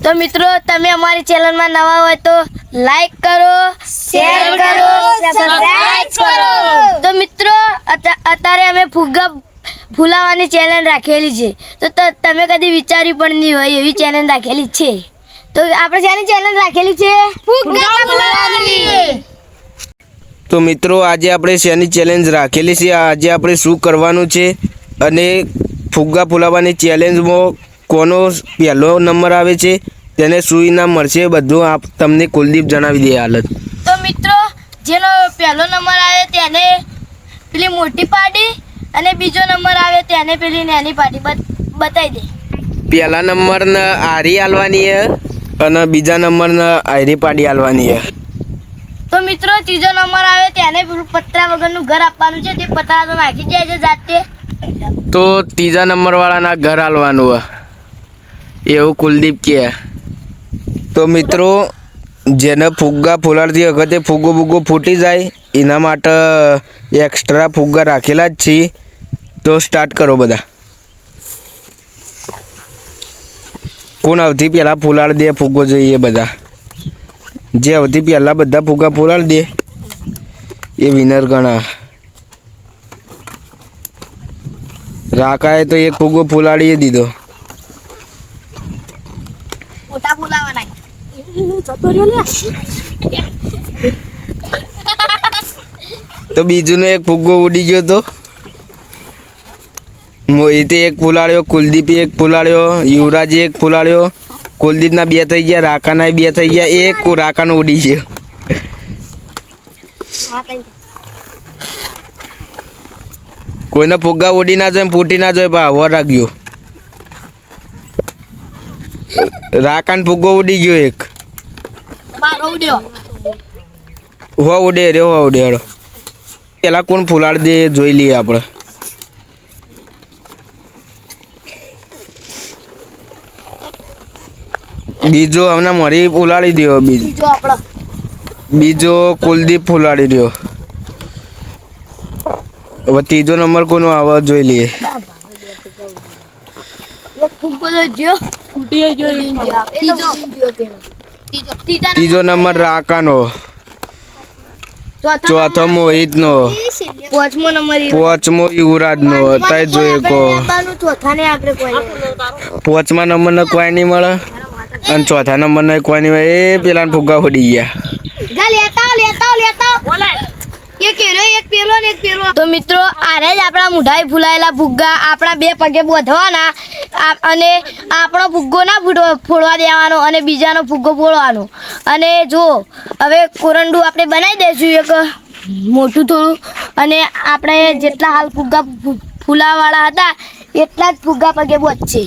તો મિત્રો તમે અમારી ચેનલમાં નવા હોય તો લાઈક કરો, શેર કરો, સબસ્ક્રાઇબ કરો. તો મિત્રો અત્યારે અમે ફુગ્ગા ફૂલાવાની ચેલેન્જ રાખેલી છે. તો તમે કદી વિચારી પણ નહીં હોય એવી ચેલેન્જ રાખેલી છે. તો આપણે શાની ચેલેન્જ રાખેલી છે? ફુગ્ગા ફૂલાવાની. તો મિત્રો આજે આપણે શેની ચેલેન્જ રાખેલી છે, આજે આપણે શું કરવાનું છે અને ફુગ્ગા ફૂલાવાની ચેલેન્જમાં કોનો પહેલો નંબર આવે છે તેને શું ઇનામ મળશે બધું તમને કુલદીપ જણાવી દે હાલત. તો મિત્રો જેનો પહેલો નંબર આવે તેને પેલી મોટી પાડી અને બીજો નંબર આવે તેને પેલી નાની પાડી બતાવી દે. પહેલા નંબરને આરી આલવાની છે અને બીજા નંબરને આયરી પાડી આલવાની છે. તો મિત્રો ત્રીજો નંબર આવે તેને પેલું પતરા વગરનું ઘર આપવાનું છે. તે પતરા તો નાખી જાય છે જાતે. તો ત્રીજા નંબરવાળાના ઘર આલવાનું હોય એવું કુલદીપ કહે. તો મિત્રો જેને ફુગ્ગા ફૂલાડતી વખતે ફુગ્ગો ફૂટી જાય એના માટે એક્સ્ટ્રા ફુગ્ગા રાખેલા જ છીએ. તો સ્ટાર્ટ કરો બધા. કોણ સૌથી પહેલાં ફૂલાડી દે ફુગ્ગો જોઈએ બધા. જે સૌથી પહેલાં બધા ફુગ્ગા ફૂલાડી દે એ વિનર ગણા. રાકાએ તો એક ફુગ્ગો ફૂલાડી દીધો. મોટા ફૂલાવાના તો બીજુનો એક ફુગ્ગો ઉડી ગયો. તો મોહિતે એક ફૂલાડ્યો, કુલદીપે એક ફૂલાડ્યો, યુવરાજે એક ફૂલાડ્યો. કુલદીપના બે થઈ ગયા, રાકાના બે થઈ ગયા. એક રાકાનો ઉડી ગયો. કોઈને ફુગ્ગા ઉડી ના જાય ફૂટી ના જાય ભાવ રાખ્યો. રાકાન ફુગ્ગો ઉડી ગયો એક. હો ઉડે રે હો ઉડે. હેડો પેલા કોણ ફૂલાડ દે જોઈ લઈએ આપણે. બીજો હમણાં મરી ફૂલાડી દો. બીજો કુલદીપ ફૂલાડી દો. હવે ત્રીજો નંબર કોનો આવે જોઈ લઈએ. ત્રીજો નંબર રાકાનો, ચોથો મોહિતનો, પાંચમો યુવરાજનો. અત્યારે જોઈએ કો પાંચમા નંબરનો કોઈ નહીં મળે અને ચોથા નંબરનો કોઈ નહીં મળે. એ પેલા ફુગ્ગા ઉડી ગયા. તો મિત્રો આને જ આપણા મુઢાઈ ફૂલાયેલા ફુગ્ગા આપણા બે પગે બોધવાના અને આપણો ફુગ્ગો ના ફોડવા દેવાનો અને બીજાનો ફુગ્ગો ફોડવાનો. અને જો હવે કોરંડું આપણે બનાવી દઈશું એક મોટું થોડું અને આપણે જેટલા હાલ ફુગ્ગા ફૂલાવાળા હતા એટલા જ ફુગ્ગા પગે બોધશે.